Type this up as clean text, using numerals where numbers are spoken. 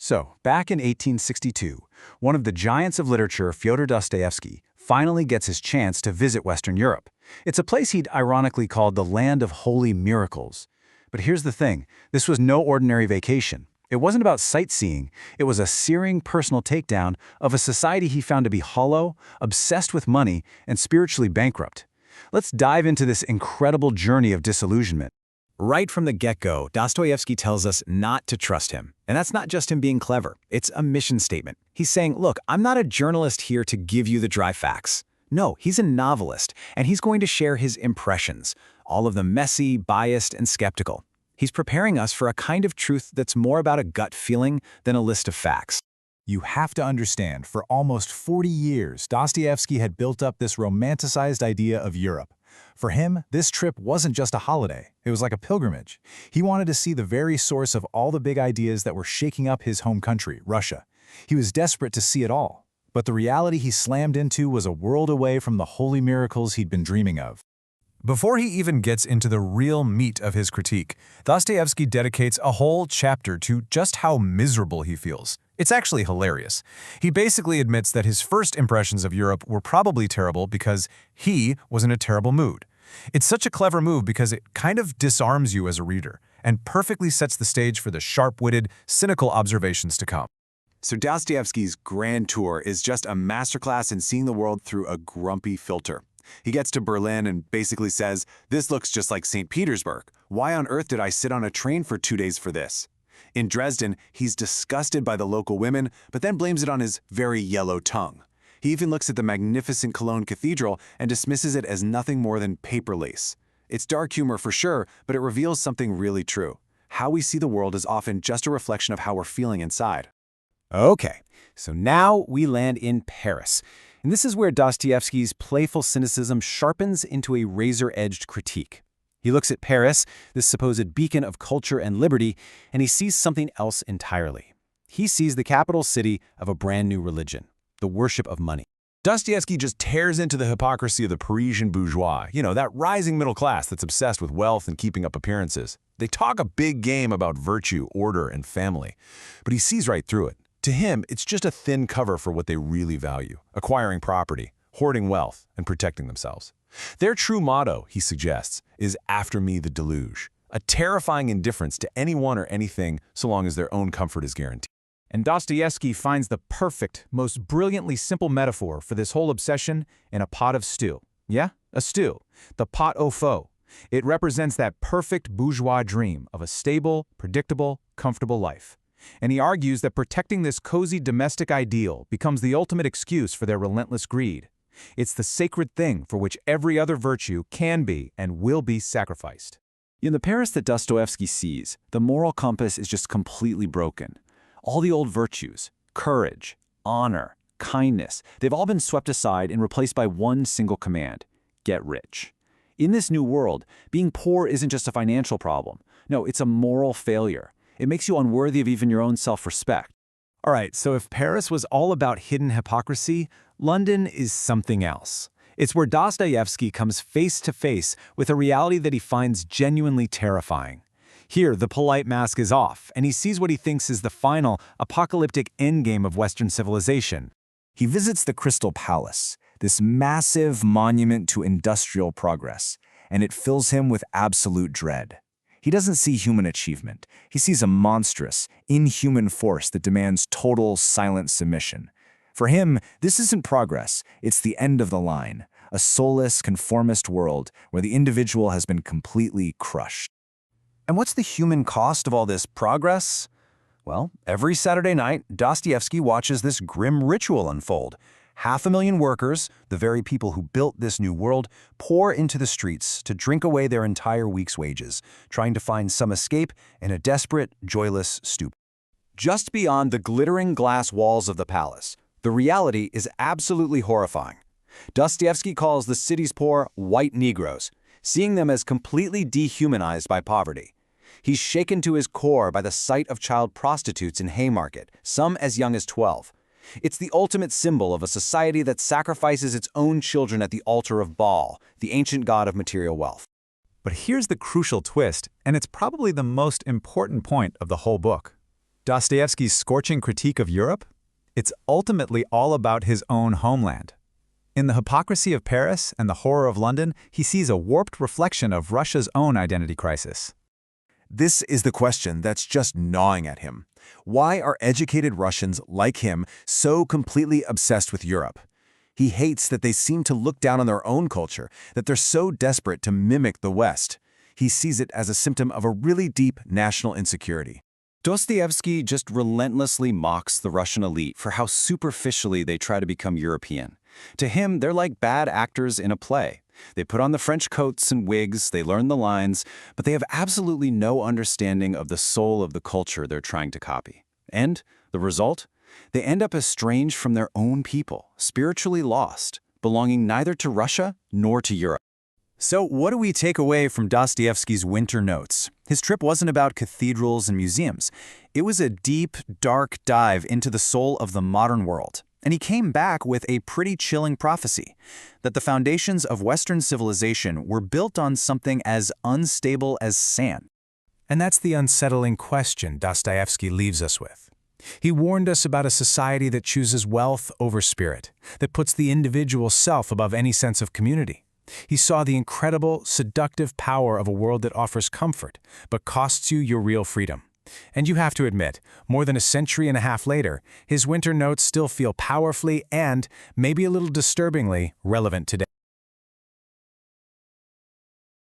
So, back in 1862, one of the giants of literature, Fyodor Dostoevsky, finally gets his chance to visit Western Europe. It's a place he'd ironically called the land of holy miracles. But here's the thing, this was no ordinary vacation. It wasn't about sightseeing, it was a searing personal takedown of a society he found to be hollow, obsessed with money, and spiritually bankrupt. Let's dive into this incredible journey of disillusionment. Right from the get-go, Dostoevsky tells us not to trust him. And that's not just him being clever. It's a mission statement. He's saying, look, I'm not a journalist here to give you the dry facts. No, he's a novelist, and he's going to share his impressions, all of them messy, biased, and skeptical. He's preparing us for a kind of truth that's more about a gut feeling than a list of facts. You have to understand, for almost 40 years, Dostoevsky had built up this romanticized idea of Europe. For him, this trip wasn't just a holiday, it was like a pilgrimage. He wanted to see the very source of all the big ideas that were shaking up his home country, Russia. He was desperate to see it all. But the reality he slammed into was a world away from the holy miracles he'd been dreaming of. Before he even gets into the real meat of his critique, Dostoevsky dedicates a whole chapter to just how miserable he feels. It's actually hilarious. He basically admits that his first impressions of Europe were probably terrible because he was in a terrible mood. It's such a clever move because it kind of disarms you as a reader and perfectly sets the stage for the sharp-witted, cynical observations to come. So Dostoevsky's grand tour is just a masterclass in seeing the world through a grumpy filter. He gets to Berlin and basically says, "This looks just like St. Petersburg. Why on earth did I sit on a train for 2 days for this?" In Dresden, he's disgusted by the local women, but then blames it on his very yellow tongue. He even looks at the magnificent Cologne Cathedral and dismisses it as nothing more than paper lace. It's dark humor for sure, but it reveals something really true. How we see the world is often just a reflection of how we're feeling inside. Okay, so now we land in Paris. And this is where Dostoevsky's playful cynicism sharpens into a razor-edged critique. He looks at Paris, this supposed beacon of culture and liberty, and he sees something else entirely. He sees the capital city of a brand new religion, the worship of money. Dostoevsky just tears into the hypocrisy of the Parisian bourgeois, that rising middle class that's obsessed with wealth and keeping up appearances. They talk a big game about virtue, order, and family, but he sees right through it. To him, it's just a thin cover for what they really value: acquiring property, hoarding wealth, and protecting themselves. Their true motto, he suggests, is "after me the deluge," a terrifying indifference to anyone or anything so long as their own comfort is guaranteed. And Dostoevsky finds the perfect, most brilliantly simple metaphor for this whole obsession in a pot of stew. Yeah, a stew. The pot au feu. It represents that perfect bourgeois dream of a stable, predictable, comfortable life. And he argues that protecting this cozy domestic ideal becomes the ultimate excuse for their relentless greed. It's the sacred thing for which every other virtue can be and will be sacrificed. In the Paris that Dostoevsky sees, the moral compass is just completely broken. All the old virtues, courage, honor, kindness, they've all been swept aside and replaced by one single command: get rich. In this new world, being poor isn't just a financial problem. No, it's a moral failure. It makes you unworthy of even your own self-respect. All right, so if Paris was all about hidden hypocrisy, London is something else. It's where Dostoevsky comes face to face with a reality that he finds genuinely terrifying. Here, the polite mask is off, and he sees what he thinks is the final, apocalyptic endgame of Western civilization. He visits the Crystal Palace, this massive monument to industrial progress, and it fills him with absolute dread. He doesn't see human achievement. He sees a monstrous, inhuman force that demands total, silent submission. For him, this isn't progress, it's the end of the line, a soulless, conformist world where the individual has been completely crushed. And what's the human cost of all this progress? Well, every Saturday night, Dostoevsky watches this grim ritual unfold. 500,000 workers, the very people who built this new world, pour into the streets to drink away their entire week's wages, trying to find some escape in a desperate, joyless stupor. Just beyond the glittering glass walls of the palace, the reality is absolutely horrifying. Dostoevsky calls the city's poor white Negroes, seeing them as completely dehumanized by poverty. He's shaken to his core by the sight of child prostitutes in Haymarket, some as young as 12. It's the ultimate symbol of a society that sacrifices its own children at the altar of Baal, the ancient god of material wealth. But here's the crucial twist, and it's probably the most important point of the whole book. Dostoevsky's scorching critique of Europe? It's ultimately all about his own homeland. In the hypocrisy of Paris and the horror of London, he sees a warped reflection of Russia's own identity crisis. This is the question that's just gnawing at him. Why are educated Russians like him so completely obsessed with Europe? He hates that they seem to look down on their own culture, that they're so desperate to mimic the West. He sees it as a symptom of a really deep national insecurity. Dostoevsky just relentlessly mocks the Russian elite for how superficially they try to become European. To him, they're like bad actors in a play. They put on the French coats and wigs, they learn the lines, but they have absolutely no understanding of the soul of the culture they're trying to copy. And the result? They end up estranged from their own people, spiritually lost, belonging neither to Russia nor to Europe. So what do we take away from Dostoevsky's winter notes? His trip wasn't about cathedrals and museums. It was a deep, dark dive into the soul of the modern world. And he came back with a pretty chilling prophecy, that the foundations of Western civilization were built on something as unstable as sand. And that's the unsettling question Dostoevsky leaves us with. He warned us about a society that chooses wealth over spirit, that puts the individual self above any sense of community. He saw the incredible, seductive power of a world that offers comfort, but costs you your real freedom. And you have to admit, more than a century and a half later, his winter notes still feel powerfully and, maybe a little disturbingly, relevant today.